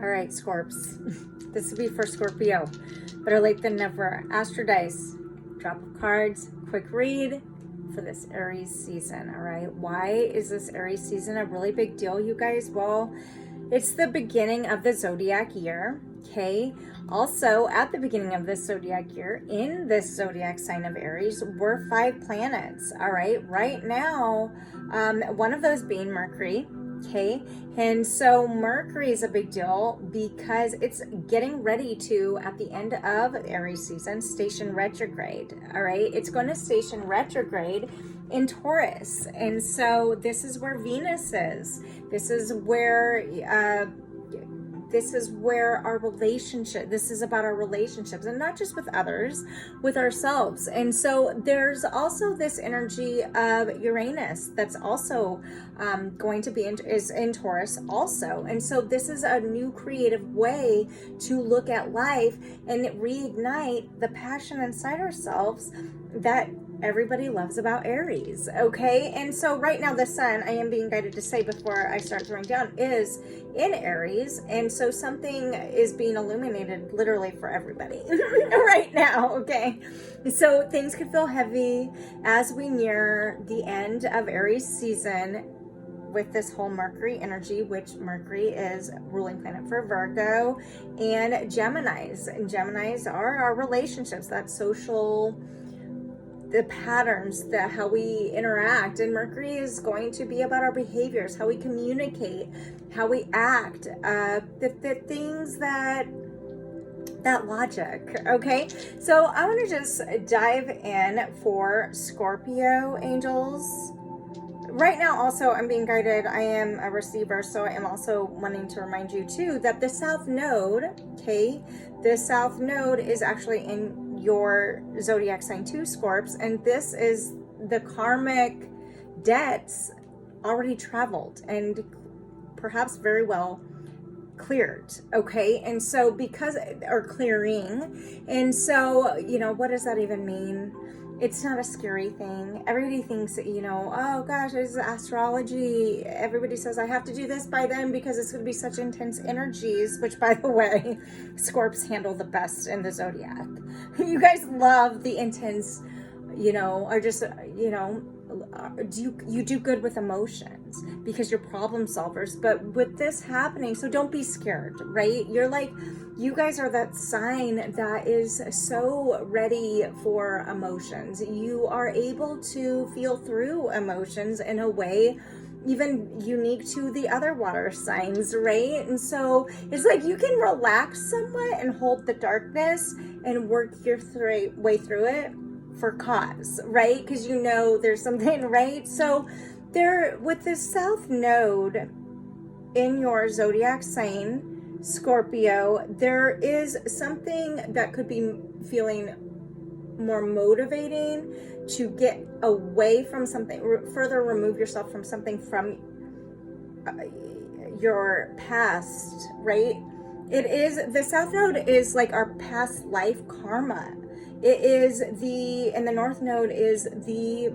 All right, Scorps. This will be for Scorpio. Better late than never. Astro dice, drop of cards, quick read for this Aries season. All right. Why is this Aries season a really big deal, you guys? Well, it's the beginning of the zodiac year. Okay. Also, at the beginning of this zodiac year, in this zodiac sign of Aries, were 5 planets. All right. Right now, one of those being Mercury. Okay, and so Mercury is a big deal because it's getting ready to, at the end of Aries season, station retrograde. All right, it's going to station retrograde in Taurus, and so this is where Venus is. This is where our relationship, this is about our relationships, and not just with others, with ourselves. And so there's also this energy of Uranus that's also going to be in Taurus also. And so this is a new creative way to look at life and reignite the passion inside ourselves that everybody loves about Aries. Okay, and so right now the sun, I am being guided to say before I start throwing down, is in Aries, and so something is being illuminated literally for everybody right now. Okay, so things could feel heavy as we near the end of Aries season with this whole Mercury energy, which Mercury is ruling planet for Virgo and Geminis. And Geminis are our relationships, that social, the patterns, how we interact. And Mercury is going to be about our behaviors, how we communicate, how we act, the things that logic. Okay, so I want to just dive in for Scorpio angels. Right now, also, I'm being guided. I am a receiver, so I am also wanting to remind you too that the South Node, okay, the South Node is actually in your zodiac sign too, Scorps, and this is the karmic debts already traveled and perhaps very well cleared. Okay, and so or clearing, and so what does that even mean? It's not a scary thing. Everybody thinks that, oh gosh, this is astrology. Everybody says I have to do this by then because it's going to be such intense energies, which, by the way, Scorps handle the best in the zodiac. You guys love the intense, or just, you do good with emotions because you're problem solvers. But with this happening, so don't be scared, right? You guys are that sign that is so ready for emotions. You are able to feel through emotions in a way even unique to the other water signs, right? And so it's like you can relax somewhat and hold the darkness and work your way through it for cause, right? Because there's something, right? So there, with this South Node in your zodiac sign, Scorpio, there is something that could be feeling more motivating to get away from something, further remove yourself from something from your past, right? The South Node is like our past life karma. It is and the North Node is the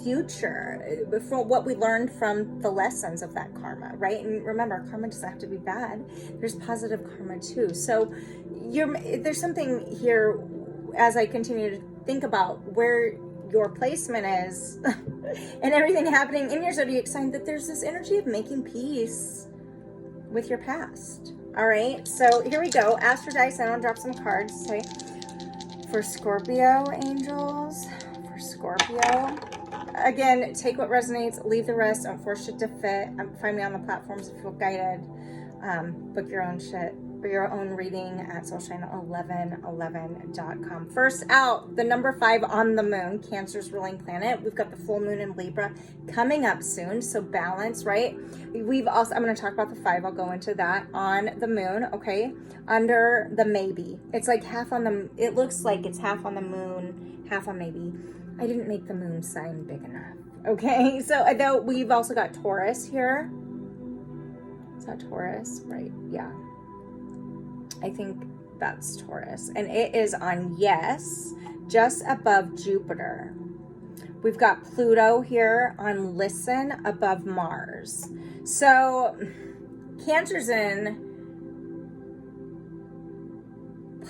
future, for what we learned from the lessons of that karma, right? And remember, karma doesn't have to be bad. There's positive karma too. So there's something here as I continue to think about where your placement is and everything happening in your zodiac sign, that there's this energy of making peace with your past. All right, so here we go. Astro dice, I'm gonna drop some cards. Okay, for Scorpio angels, for Scorpio. Again, take what resonates, leave the rest. Don't force it to fit. Find me on the platforms if you feel guided. Book your own shit or your own reading at soulshine1111.com. First out, the number 5 on the moon, Cancer's ruling planet. We've got the full moon in Libra coming up soon, so balance, right? I'm going to talk about the 5. I'll go into that on the moon, okay? Under the maybe. It's like it looks like it's half on the moon, half on maybe. I didn't make the moon sign big enough. Okay, so though we've also got Taurus here. Is that Taurus? Right, yeah. I think that's Taurus. And it is on yes, just above Jupiter. We've got Pluto here on listen above Mars. So Cancer's in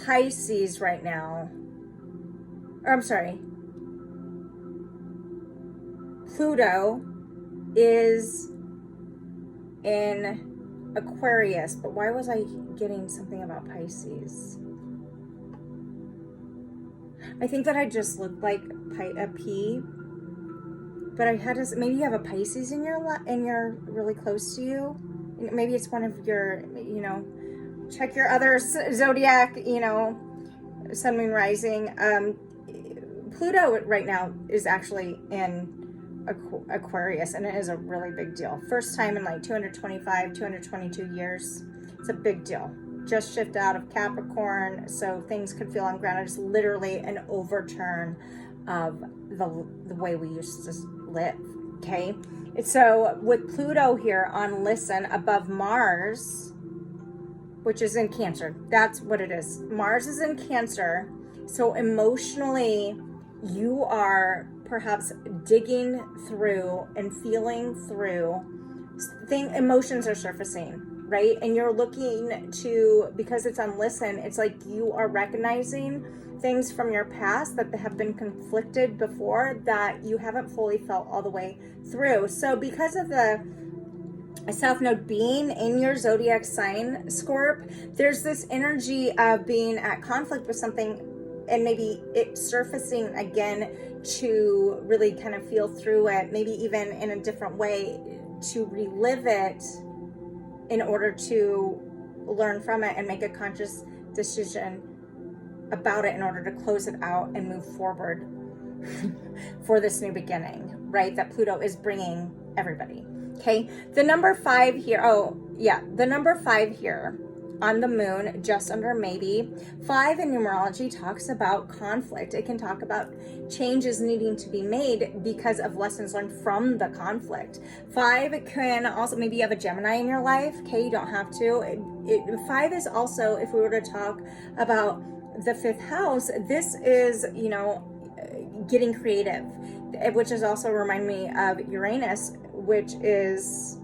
Pisces right now. Or I'm sorry. Pluto is in Aquarius, but why was I getting something about Pisces? I think that I just looked like a pea, but I had to, maybe you have a Pisces in your really close to you. Maybe it's one of your, check your other zodiac, sun, moon, rising. Pluto right now is actually in Aquarius, and it is a really big deal. First time in like 222 years. It's a big deal. Just shift out of Capricorn, so things could feel ungrounded. It's literally an overturn of the way we used to live. Okay, so with Pluto here on listen above Mars, which is in Cancer, that's what it is. Mars is in Cancer, so emotionally you are perhaps digging through and feeling through emotions are surfacing, right? And you're looking to, because it's on listen, it's like you are recognizing things from your past that have been conflicted before that you haven't fully felt all the way through. So because of the South Node being in your zodiac sign, Scorp, there's this energy of being at conflict with something and maybe it surfacing again to really kind of feel through it, maybe even in a different way to relive it in order to learn from it and make a conscious decision about it in order to close it out and move forward for this new beginning, right? That Pluto is bringing everybody. Okay, the number 5 here. Oh, yeah, the number 5 here on the moon, just under maybe. 5 in numerology talks about conflict. It can talk about changes needing to be made because of lessons learned from the conflict. 5 can also, maybe you have a Gemini in your life. Okay, you don't have to. 5 is also, if we were to talk about the 5th house, this is, getting creative, which is also remind me of Uranus, which is,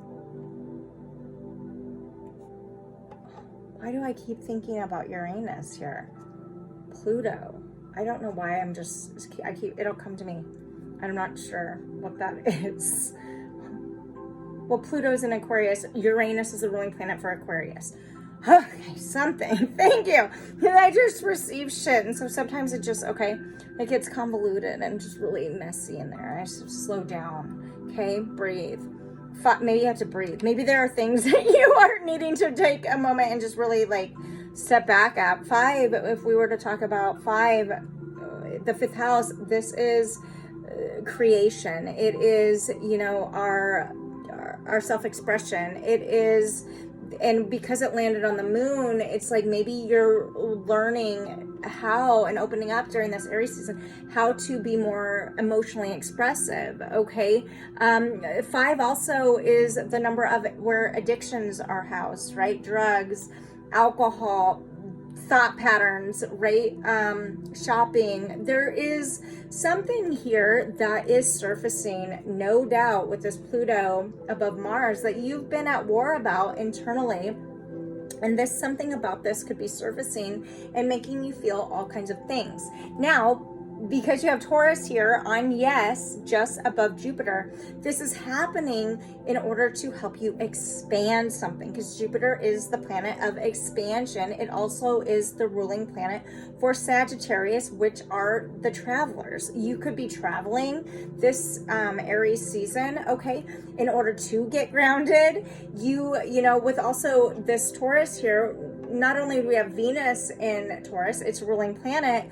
why do I keep thinking about Uranus here? Pluto. I don't know why. It'll come to me. I'm not sure what that is. Well, Pluto's in Aquarius. Uranus is the ruling planet for Aquarius. Okay, something. Thank you. And I just receive shit. And so sometimes it just, it gets convoluted and just really messy in there. I just slow down. Okay, breathe. Maybe you have to breathe. Maybe there are things that you are needing to take a moment and just really step back at. 5, if we were to talk about 5, the 5th house, this is creation. It is, our self-expression. It is, and because it landed on the moon, it's like maybe you're learning how and opening up during this Aries season how to be more emotionally expressive. 5 also is the number of where addictions are housed, right? Drugs, alcohol, thought patterns, right? Shopping. There is something here that is surfacing, no doubt, with this Pluto above Mars that you've been at war about internally. And something about this could be surfacing and making you feel all kinds of things. Now, because you have Taurus here on yes, just above Jupiter, this is happening in order to help you expand something, because Jupiter is the planet of expansion. It also is the ruling planet for Sagittarius, which are the travelers. You could be traveling this Aries season, in order to get grounded. With also this Taurus here, not only do we have Venus in Taurus, it's a ruling planet,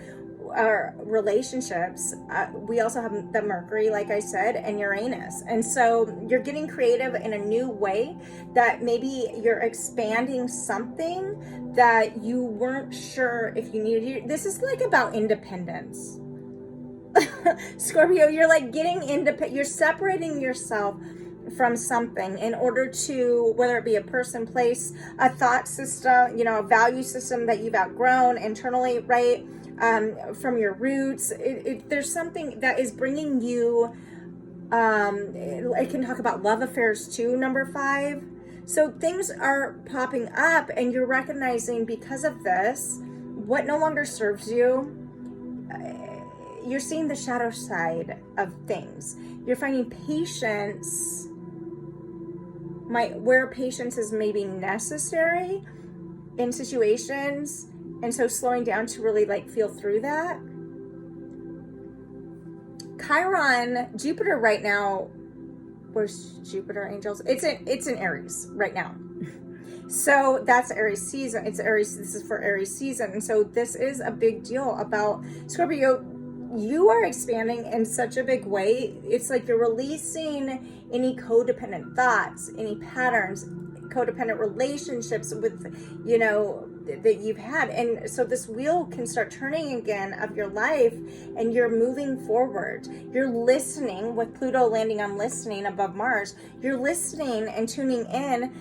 our relationships, we also have the Mercury, like I said, and Uranus. And so you're getting creative in a new way that maybe you're expanding something that you weren't sure if you needed. This is about independence. Scorpio, you're getting independent. You're separating yourself from something in order to, whether it be a person, place, a thought system, a value system that you've outgrown internally, right? From your roots. There's something that is bringing you, I can talk about love affairs too, number 5. So things are popping up and you're recognizing because of this what no longer serves you, you're seeing the shadow side of things. You're finding patience, where patience is maybe necessary in situations, and so slowing down to really like feel through that. Chiron, Jupiter right now, where's Jupiter, angels? It's in Aries right now. So that's Aries season. It's Aries. This is for Aries season. And so this is a big deal about Scorpio. You are expanding in such a big way. It's like you're releasing any codependent thoughts, any patterns, codependent relationships with, that you've had. And so this wheel can start turning again of your life, and you're moving forward. You're listening, with Pluto landing on listening above Mars. You're listening and tuning in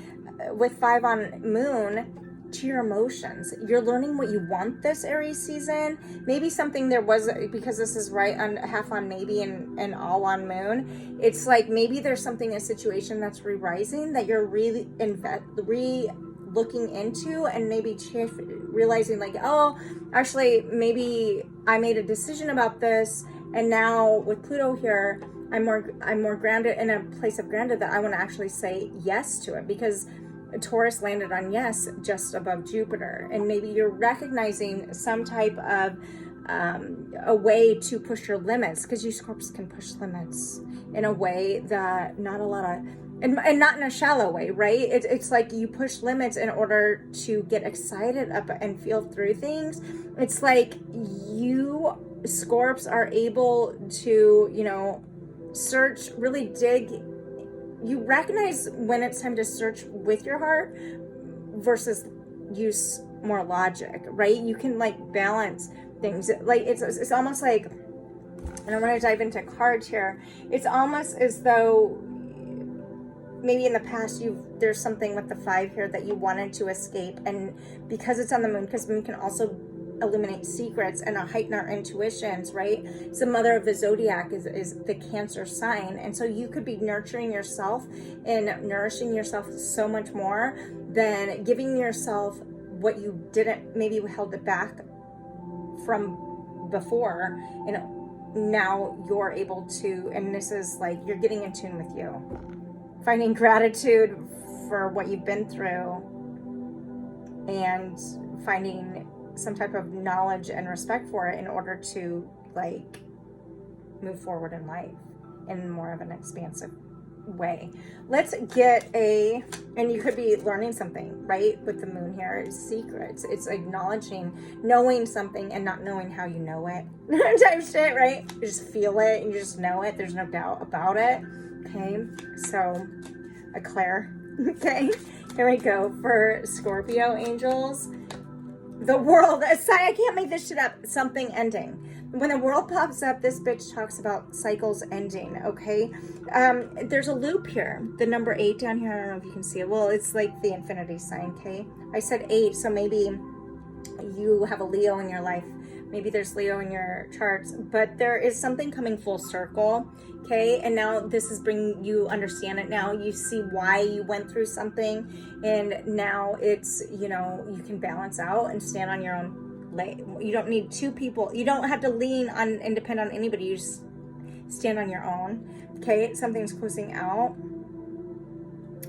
with 5 on Moon to your emotions. You're learning what you want this Aries season. Maybe something there was, because this is right on half on maybe and all on Moon. It's like maybe there's something, a situation that's re-rising that you're really looking into, and maybe realizing like, oh, actually maybe I made a decision about this, and now with Pluto here, I'm more grounded, in a place of grounded, that I want to actually say yes to it, because Taurus landed on yes just above Jupiter. And maybe you're recognizing some type of a way to push your limits, because you Scorps can push limits in a way that not a lot of, and not in a shallow way, right? It's like you push limits in order to get excited up and feel through things. It's like you Scorps are able to, search, really dig. You recognize when it's time to search with your heart versus use more logic, right? You can like balance things. Like it's almost like, and I want to dive into cards here. It's almost as though maybe in the past there's something with the 5 here that you wanted to escape, and because it's on the Moon, because Moon can also illuminate secrets and heighten our intuitions, right? So mother of the zodiac is the Cancer sign, and so you could be nurturing yourself and nourishing yourself so much more than giving yourself what you didn't, maybe you held it back from before, now you're able to, and this is like you're getting in tune with you, finding gratitude for what you've been through, and finding some type of knowledge and respect for it in order to like move forward in life in more of an expansive way. Let's get and you could be learning something, right? With the Moon here, it's secrets. It's acknowledging, knowing something and not knowing how you know it type shit, right? You just feel it and you just know it. There's no doubt about it. Okay, so a Claire. Okay, here we go for Scorpio angels. The world, I can't make this shit up. Something ending. When the world pops up, this bitch talks about cycles ending, okay? There's a loop here. The number 8 down here, I don't know if you can see it. Well, it's like the infinity sign, okay? I said 8, so maybe you have a Leo in your life. Maybe there's Leo in your charts, but there is something coming full circle, okay? And now this is bringing you understand it now. You see why you went through something, and now it's, you can balance out and stand on your own leg. You don't need 2 people. You don't have to lean on and depend on anybody. You just stand on your own, okay? Something's closing out.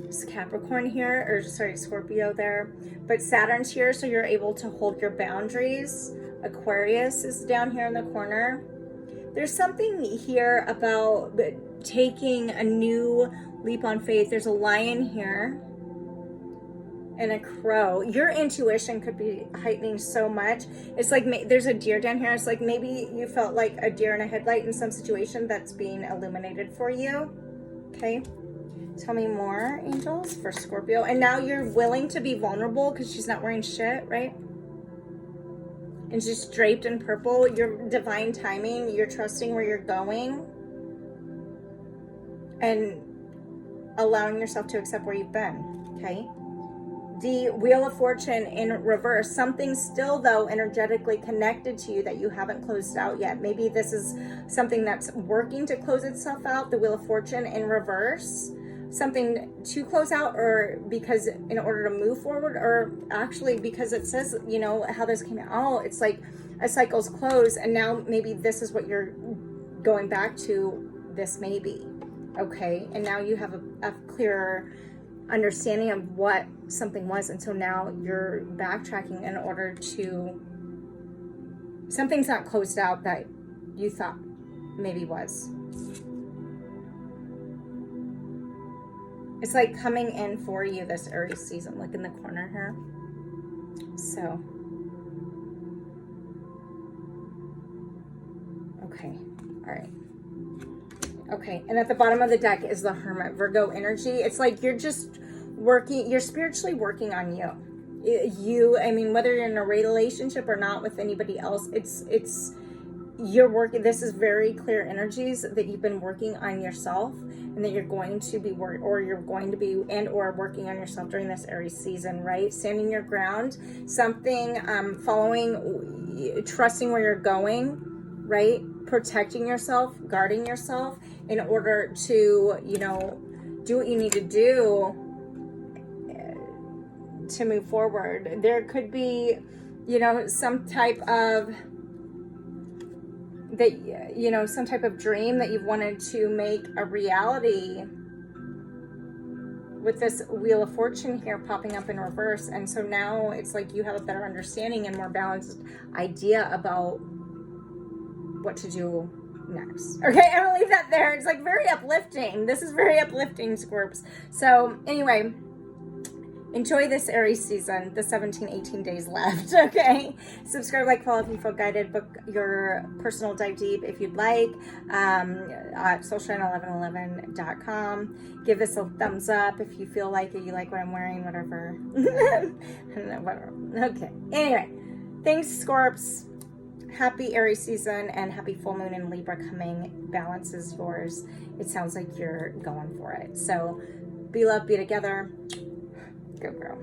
It's Capricorn here, or sorry, Scorpio there, but Saturn's here, so you're able to hold your boundaries. Aquarius is down here in the corner. There's something here about taking a new leap on faith. There's a lion here and a crow. Your intuition could be heightening so much. It's like there's a deer down here. It's like maybe you felt like a deer in a headlight in some situation that's being illuminated for you. Okay. Tell me more, angels, for Scorpio. And now you're willing to be vulnerable because she's not wearing shit, right? And she's draped in purple. Your divine timing, you're trusting where you're going and allowing yourself to accept where you've been, okay? The Wheel of Fortune in reverse. Something still, though, energetically connected to you that you haven't closed out yet. Maybe this is something that's working to close itself out. The Wheel of Fortune in reverse. something to close out, or because in order to move forward, or actually because it says, you know, how this came out, oh, it's like a cycle's closed, and now maybe this is what you're going back to, this maybe, okay? And now you have a clearer understanding of what something was, and so now you're backtracking in order to, something's not closed out that you thought maybe was. It's like coming in for you, this Aries season. Look in the corner here. So, okay, all right. Okay, and at the bottom of the deck is the Hermit, Virgo energy. It's like you're just working, you're spiritually working on you. I mean, whether you're in a relationship or not with anybody else, it's you're working, this is very clear energies that you've been working on yourself, and that you're going to be working or working on yourself during this Aries season, right? Standing your ground, something, following, trusting where you're going, right? Protecting yourself, guarding yourself in order to, you know, do what you need to do to move forward. There could be, you know, some type of some type of dream that you've wanted to make a reality, with this Wheel of Fortune here popping up in reverse. And so now it's like you have a better understanding and more balanced idea about what to do next. Okay, I'm gonna leave that there. It's like very uplifting. This is very uplifting, Scorps. So anyway, enjoy this Aries season, the 18 days left, okay? Subscribe, like, follow if you feel guided. Book your personal dive deep if you'd like at soulshine1111.com. Give this a thumbs up if you feel like it, you like what I'm wearing, whatever. I don't know, whatever. Okay, anyway, thanks, Scorps. Happy Aries season and happy full moon in Libra coming. Balance is yours. It sounds like you're going for it. So be loved, be together. Go girl.